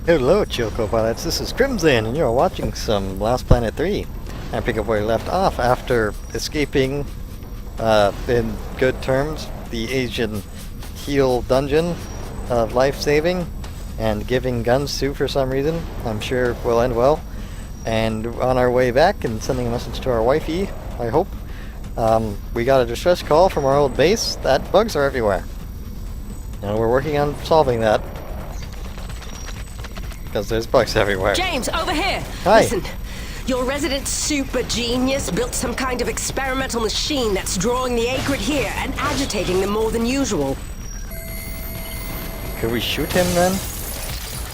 Hello, Choco Pilots. This is Crimson, and you're watching some Last Planet 3. I pick up where we left off after escaping, in good terms, the Asian heel dungeon of life-saving and giving guns to for some reason. I'm sure will end well. And on our way back and sending a message to our wifey, I hope, we got a distress call from our old base that bugs are everywhere. And we're working on solving that. Because there's bugs everywhere. James, over here! Hi. Listen, your resident super genius built some kind of experimental machine that's drawing the Acrid here and agitating them more than usual. Could we shoot him then?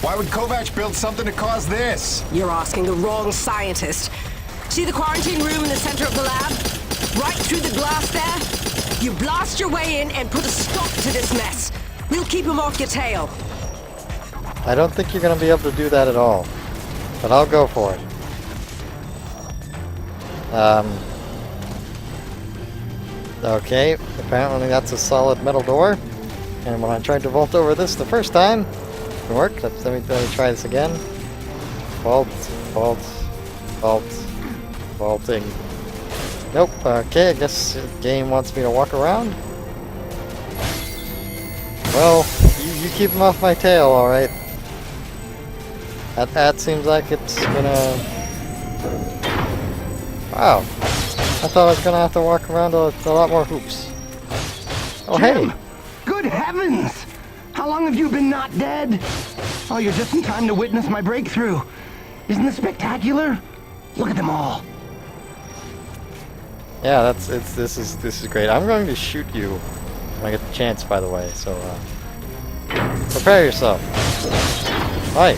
Why would Kovac build something to cause this? You're asking the wrong scientist. See the quarantine room in the center of the lab? Right through the glass there? You blast your way in and put a stop to this mess. We'll keep him off your tail. I don't think you're going to be able to do that at all. But I'll go for it. Okay, apparently that's a solid metal door. And when I tried to vault over this the first time, it didn't work. Let me try this again. Vault, vault, vault, vaulting. Nope, okay, I guess the game wants me to walk around. Well, you keep him off my tail, alright. That seems like it's gonna... Wow. I thought I was gonna have to walk around a lot more hoops. Oh, Jim! hey! Good heavens! How long have you been not dead? Oh, you're just in time to witness my breakthrough. Isn't this spectacular? Look at them all. Yeah, this is great. I'm going to shoot you when I get the chance, by the way, so prepare yourself. Hi.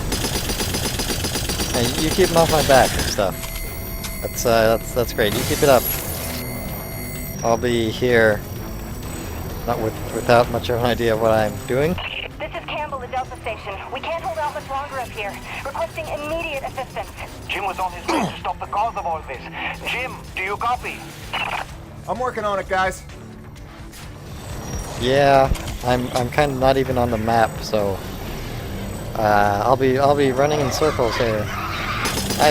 Hey, you keep him off my back and stuff. That's great. You keep it up. I'll be here, not without much of an idea of what I'm doing. This is Campbell at Delta Station. We can't hold out much longer up here. Requesting immediate assistance. Jim was on his way to stop the cause of all this. Jim, do you copy? I'm working on it, guys. Yeah, I'm kind of not even on the map, so I'll be running in circles here. Hi.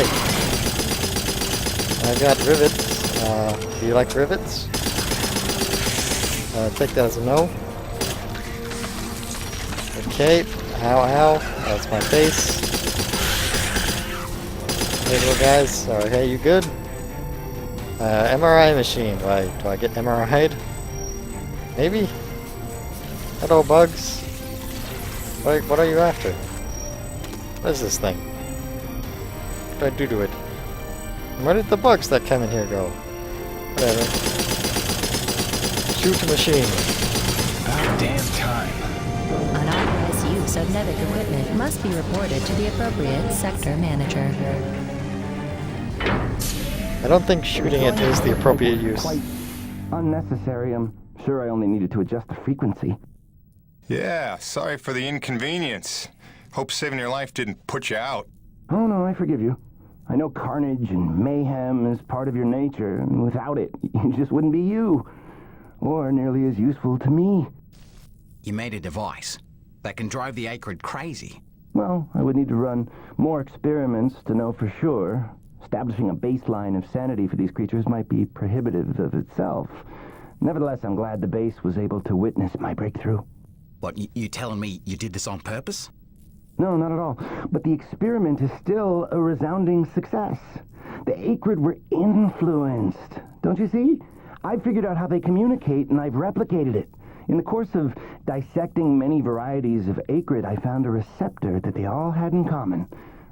I've got rivets. Do you like rivets? Take that as a no. Okay. Ow, ow. That's my face. Hey, little guys. Alright, hey, you good? MRI machine. Do I get MRI'd? Maybe? Hello, bugs. What are you after? What is this thing? What do I do to it? Where did the bugs that come in here go? Whatever. Shoot the machine. About damn time. Unauthorized use of Nevic equipment must be reported to the appropriate sector manager. I don't think shooting it is the appropriate use. Quite unnecessary. I'm sure I only needed to adjust the frequency. Yeah, sorry for the inconvenience. Hope saving your life didn't put you out. Oh no, I forgive you. I know carnage and mayhem is part of your nature, and without it, you just wouldn't be you. Or nearly as useful to me. You made a device that can drive the Acrid crazy. Well, I would need to run more experiments to know for sure. Establishing a baseline of sanity for these creatures might be prohibitive of itself. Nevertheless, I'm glad the base was able to witness my breakthrough. What, you telling me you did this on purpose? No, not at all. But the experiment is still a resounding success. The Acrid were influenced. Don't you see? I figured out how they communicate, and I've replicated it. In the course of dissecting many varieties of Acrid, I found a receptor that they all had in common.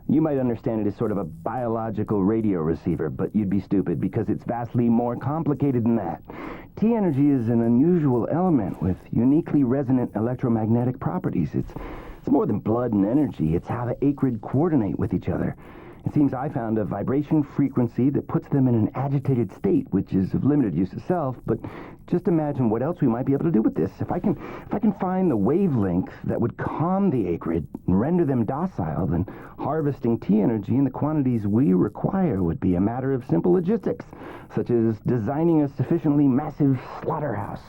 You might understand it as sort of a biological radio receiver, but you'd be stupid because it's vastly more complicated than that. T-energy is an unusual element with uniquely resonant electromagnetic properties. It's more than blood and energy. It's how the Acrid coordinate with each other. It seems I found a vibration frequency that puts them in an agitated state, which is of limited use itself, but just imagine what else we might be able to do with this. If I can find the wavelength that would calm the Acrid and render them docile, then harvesting T-energy in the quantities we require would be a matter of simple logistics, such as designing a sufficiently massive slaughterhouse.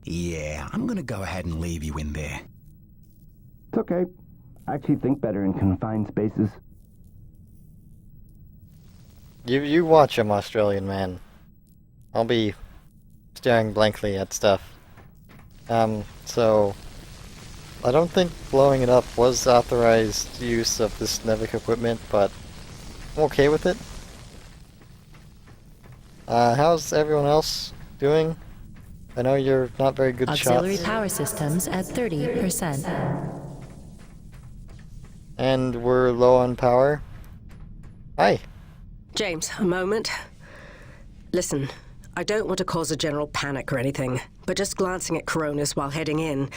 Yeah, I'm gonna go ahead and leave you in there. It's okay. I actually think better in confined spaces. You watch him, Australian man. I'll be staring blankly at stuff. So I don't think blowing it up was authorized use of this Nevik equipment, but I'm okay with it. How's everyone else doing? I know you're not very good Auxiliary shots. power systems at 30%. And we're low on power. Hi. James, a moment. Listen, I don't want to cause a general panic or anything, but just glancing at Coronis while heading in,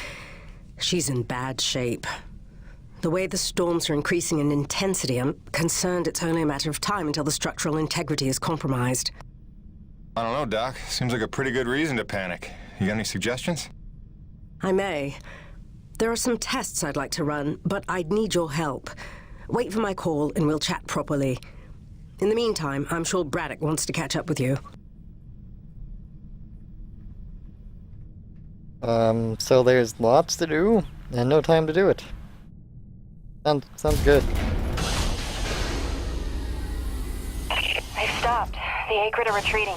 she's in bad shape. The way the storms are increasing in intensity, I'm concerned it's only a matter of time until the structural integrity is compromised. I don't know, Doc. Seems like a pretty good reason to panic. You got any suggestions? I may. There are some tests I'd like to run, but I'd need your help. Wait for my call and we'll chat properly. In the meantime, I'm sure Braddock wants to catch up with you. So there's lots to do, and no time to do it. Sounds good. They've stopped. The Acrid are retreating.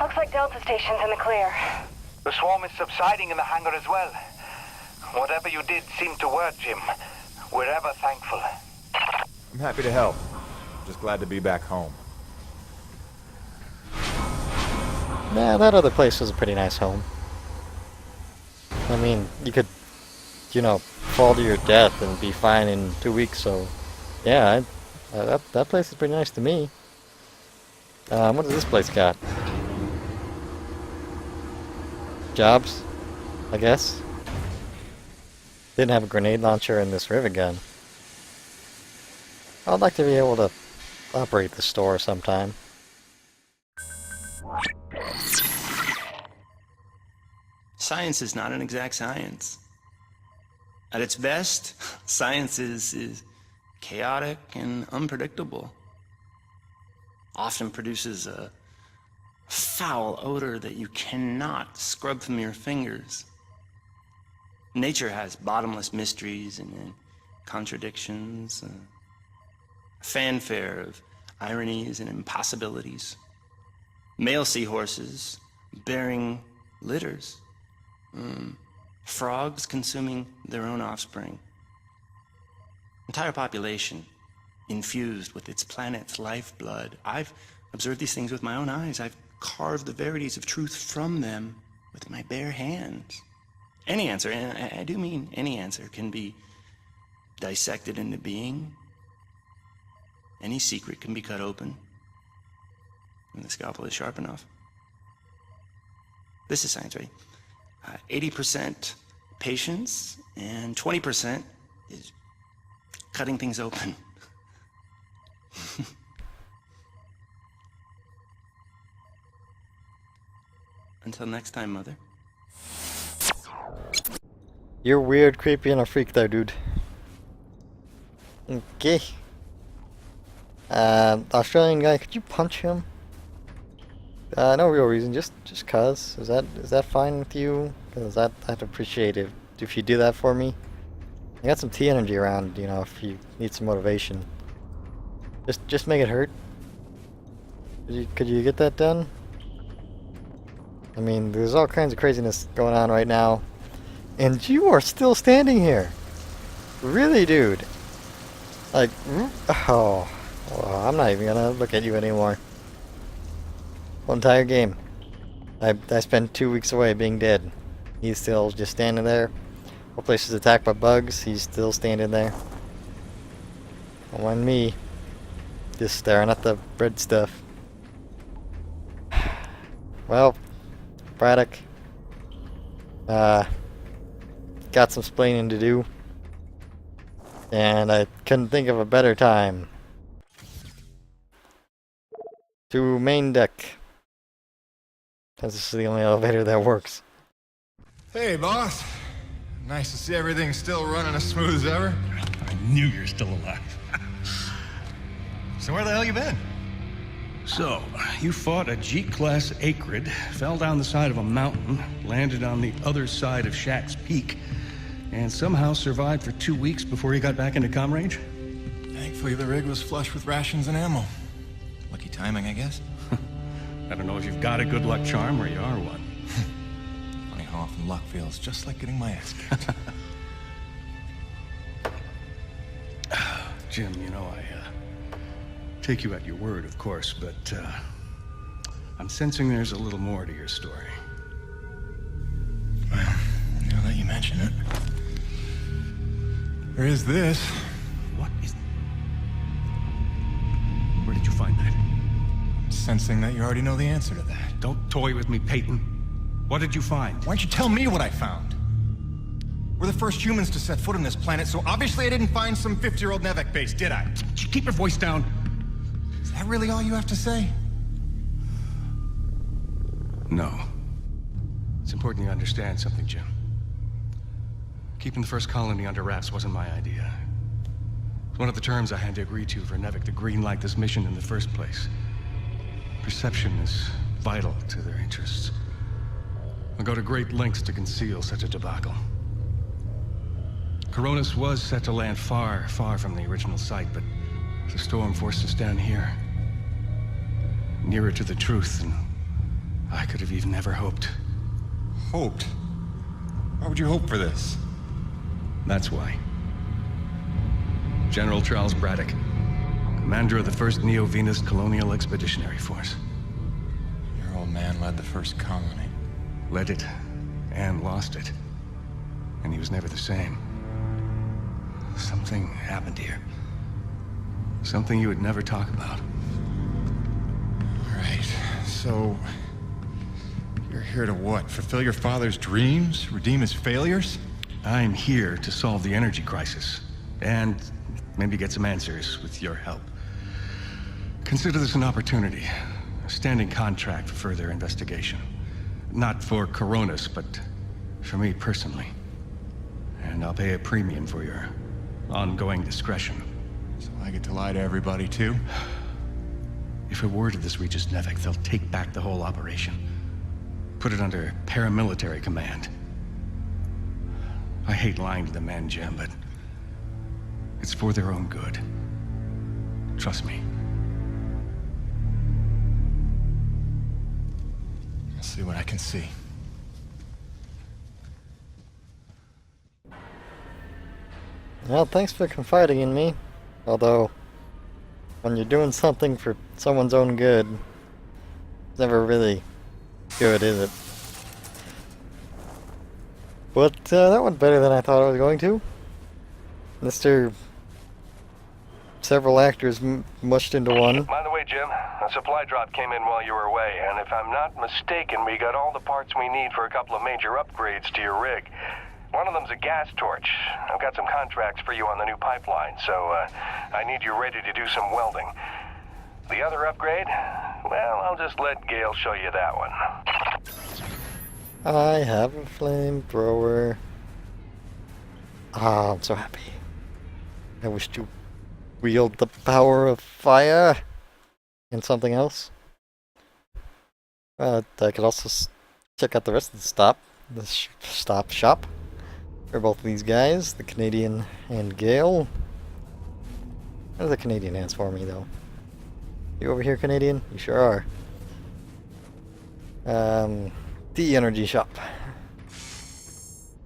Looks like Delta Station's in the clear. The swarm is subsiding in the hangar as well. Whatever you did seemed to work, Jim. We're ever thankful. I'm happy to help. Just glad to be back home. Nah, that other place was a pretty nice home. I mean, you could, fall to your death and be fine in 2 weeks, so... Yeah, that place is pretty nice to me. What does this place got? Jobs, I guess. Didn't have a grenade launcher in this rivet gun. I'd like to be able to operate the store sometime. Science is not an exact science. At its best, science is chaotic and unpredictable. Often produces a foul odor that you cannot scrub from your fingers. Nature has bottomless mysteries and contradictions, a fanfare of ironies and impossibilities. Male seahorses bearing litters. Frogs consuming their own offspring. Entire population infused with its planet's lifeblood. I've observed these things with my own eyes. I've carved the verities of truth from them with my bare hands. Any answer, and I do mean any answer, can be dissected into being. Any secret can be cut open when the scalpel is sharp enough. This is science, right? 80% patience and 20% is cutting things open. Until next time, Mother. You're weird, creepy, and a freak there, dude. Okay. Australian guy, could you punch him? No real reason, just cause. Is that fine with you? Cause I'd appreciate it if you do that for me. I got some T energy around, if you need some motivation. Just make it hurt. Could you get that done? I mean, there's all kinds of craziness going on right now. And you are still standing here. Really, dude? Like, oh, I'm not even gonna look at you anymore. Whole entire game. I spent 2 weeks away being dead. He's still just standing there. Whole place is attacked by bugs. He's still standing there. Don't mind me. Just staring at the bread stuff. Well, Braddock. Got some splaining to do. And I couldn't think of a better time. To main deck. Because this is the only elevator that works. Hey, boss. Nice to see everything still running as smooth as ever. I knew you're still alive. So where the hell you been? So, you fought a G-class Acrid, fell down the side of a mountain, landed on the other side of Shack's Peak, and somehow survived for 2 weeks before he got back into comm range? Thankfully, the rig was flush with rations and ammo. Lucky timing, I guess. I don't know if you've got a good luck charm or you are one. Funny how often luck feels just like getting my ass kicked. Jim, you know, I take you at your word, of course, but I'm sensing there's a little more to your story. Well, now that you mention it. There is this. What is... Where did you find that? I'm sensing that you already know the answer to that. Don't toy with me, Peyton. What did you find? Why don't you tell me what I found? We're the first humans to set foot on this planet, so obviously I didn't find some 50-year-old Nevek base, did I? Keep your voice down. Is that really all you have to say? No. It's important you understand something, Jim. Keeping the first colony under wraps wasn't my idea. It's one of the terms I had to agree to for Nevek to greenlight this mission in the first place. Perception is vital to their interests. I'll go to great lengths to conceal such a debacle. Coronis was set to land far, far from the original site, but the storm forced us down here. Nearer to the truth than I could have even ever hoped. Hoped? Why would you hope for this? That's why. General Charles Braddock, commander of the 1st Neo-Venus Colonial Expeditionary Force. Your old man led the first colony. Led it, and lost it. And he was never the same. Something happened here. Something you would never talk about. All right, so... you're here to what? Fulfill your father's dreams? Redeem his failures? I'm here to solve the energy crisis. And maybe get some answers with your help. Consider this an opportunity. A standing contract for further investigation. Not for Coronis, but for me personally. And I'll pay a premium for your ongoing discretion. So I get to lie to everybody, too? If a word of this reaches Nevek, they'll take back the whole operation. Put it under paramilitary command. I hate lying to the men, Jim, but it's for their own good. Trust me. I'll see what I can see. Well, thanks for confiding in me. Although, when you're doing something for someone's own good, it's never really good, is it? But that went better than I thought it was going to. Mr. Several actors mushed into one. By the way, Jim, a supply drop came in while you were away, and if I'm not mistaken, we got all the parts we need for a couple of major upgrades to your rig. One of them's a gas torch. I've got some contracts for you on the new pipeline, so I need you ready to do some welding. The other upgrade? Well, I'll just let Gale show you that one. I have a flamethrower. Ah, I'm so happy. I wish to wield the power of fire and something else. I could also check out the rest of the stop shop for both of these guys, the Canadian and Gale. What does the Canadian hands for me, though? You over here, Canadian? You sure are. The energy shop.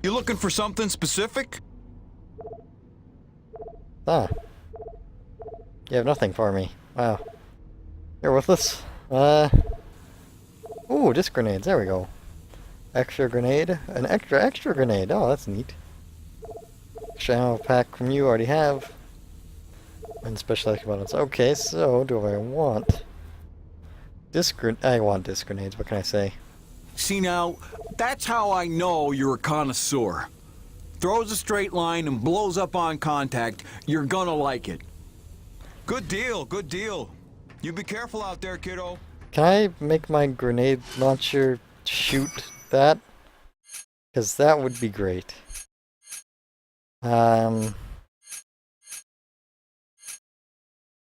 You looking for something specific? Ah. You have nothing for me. Wow. You're worthless. Ooh, disc grenades. There we go. Extra grenade. An extra grenade. Oh, that's neat. Extra ammo pack from you already have. And special components. Okay, so do I want I want disc grenades. What can I say? See now, that's how I know you're a connoisseur. Throws a straight line and blows up on contact. You're gonna like it. Good deal, good deal. You be careful out there, kiddo. Can I make my grenade launcher shoot that? Because that would be great.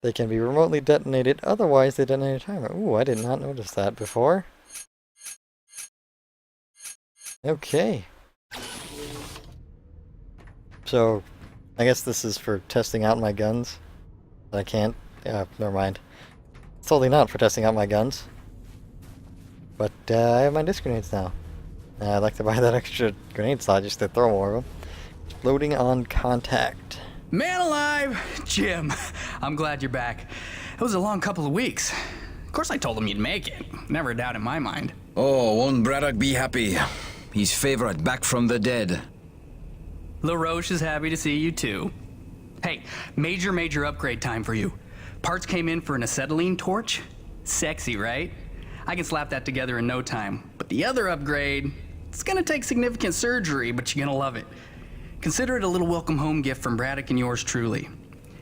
They can be remotely detonated, otherwise they detonate a timer. Ooh, I did not notice that before. Okay. So, I guess this is for testing out my guns. I can't. Yeah, never mind. It's totally not for testing out my guns. But I have my disc grenades now. I'd like to buy that extra grenade slot just to throw more of them. Exploding on contact. Man alive! Jim, I'm glad you're back. It was a long couple of weeks. Of course I told him you'd make it. Never a doubt in my mind. Oh, won't Braddock be happy? His favorite back from the dead. LaRoche is happy to see you too. Hey, major upgrade time for you. Parts came in for an acetylene torch. Sexy, right? I can slap that together in no time. But the other upgrade, it's gonna take significant surgery, but you're gonna love it. Consider it a little welcome home gift from Braddock and yours truly.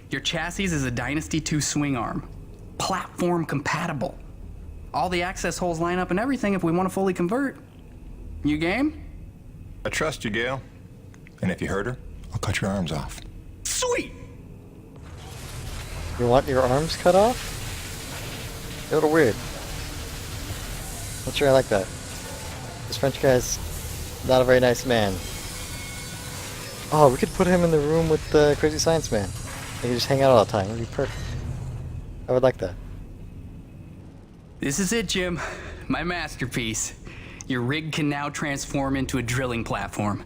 Your chassis is a Dynasty 2 swing arm. Platform compatible. All the access holes line up and everything if we want to fully convert. You game? I trust you, Gale. And if you hurt her, I'll cut your arms off. Sweet! You want your arms cut off? A little weird. Not sure I like that. This French guy's not a very nice man. Oh, we could put him in the room with the crazy science man. They could just hang out all the time. It'd be perfect. I would like that. This is it, Jim. My masterpiece. Your rig can now transform into a drilling platform.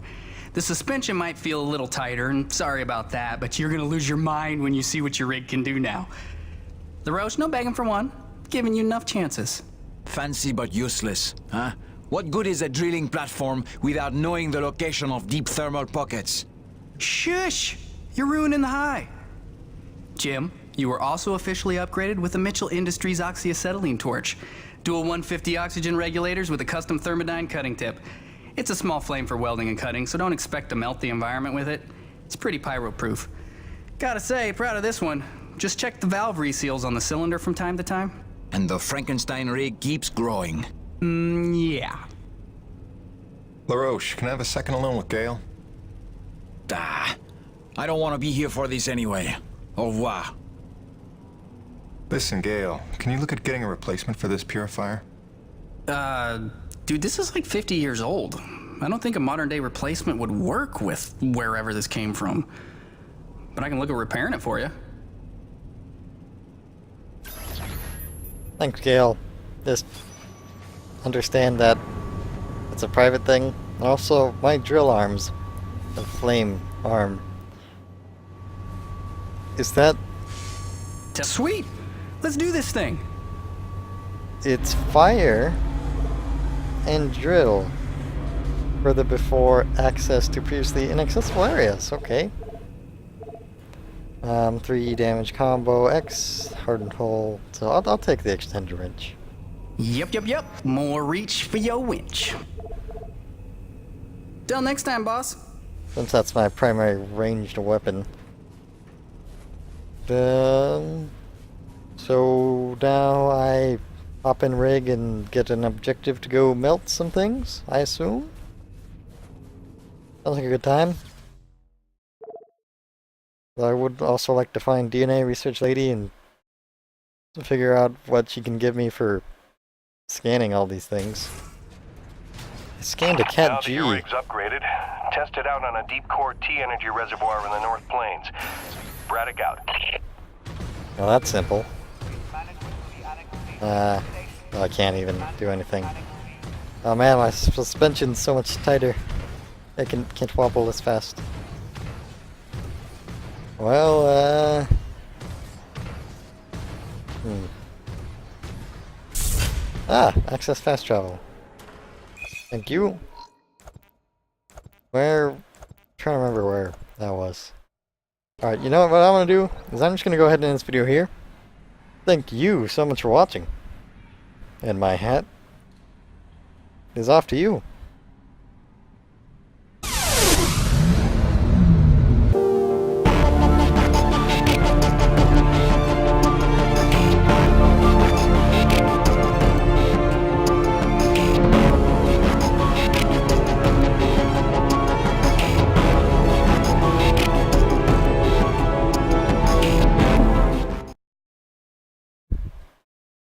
The suspension might feel a little tighter, and sorry about that, but you're gonna lose your mind when you see what your rig can do now. LaRoche, no begging for one. Giving you enough chances. Fancy but useless, huh? What good is a drilling platform without knowing the location of deep thermal pockets? Shush! You're ruining the high. Jim, you were also officially upgraded with the Mitchell Industries oxyacetylene torch. Dual 150 oxygen regulators with a custom thermodyne cutting tip. It's a small flame for welding and cutting, so don't expect to melt the environment with it. It's pretty pyro-proof. Gotta say, proud of this one. Just check the valve reseals on the cylinder from time to time. And the Frankenstein rig keeps growing. Yeah. LaRoche, can I have a second alone with Gale? Ah, I don't want to be here for this anyway. Au revoir. Listen, Gale, can you look at getting a replacement for this purifier? Dude, this is like 50 years old. I don't think a modern-day replacement would work with wherever this came from. But I can look at repairing it for you. Thanks, Gale. Just understand that it's a private thing. And also, my drill arms, the flame arm, is that... Sweet! Let's do this thing! It's fire and drill for the before access to previously inaccessible areas. Okay. 3 damage combo, X, hardened hole. So I'll take the extender wrench. Yep. More reach for your winch. Till next time, boss. Since that's my primary ranged weapon. So now I hop in rig and get an objective to go melt some things, I assume? Sounds like a good time. I would also like to find DNA research lady and figure out what she can give me for scanning all these things. I scanned a Cat G. Now that your rig's upgraded, test it out on a deep core T-energy reservoir in the North Plains. Braddock out. Well, that's simple. I can't even do anything. Oh man, my suspension's so much tighter. I can't wobble as fast. Well, access fast travel. Thank you. Trying to remember where that was. Alright, you know what I'm gonna do? Is I'm just gonna go ahead and end this video here. Thank you so much for watching. And my hat is off to you.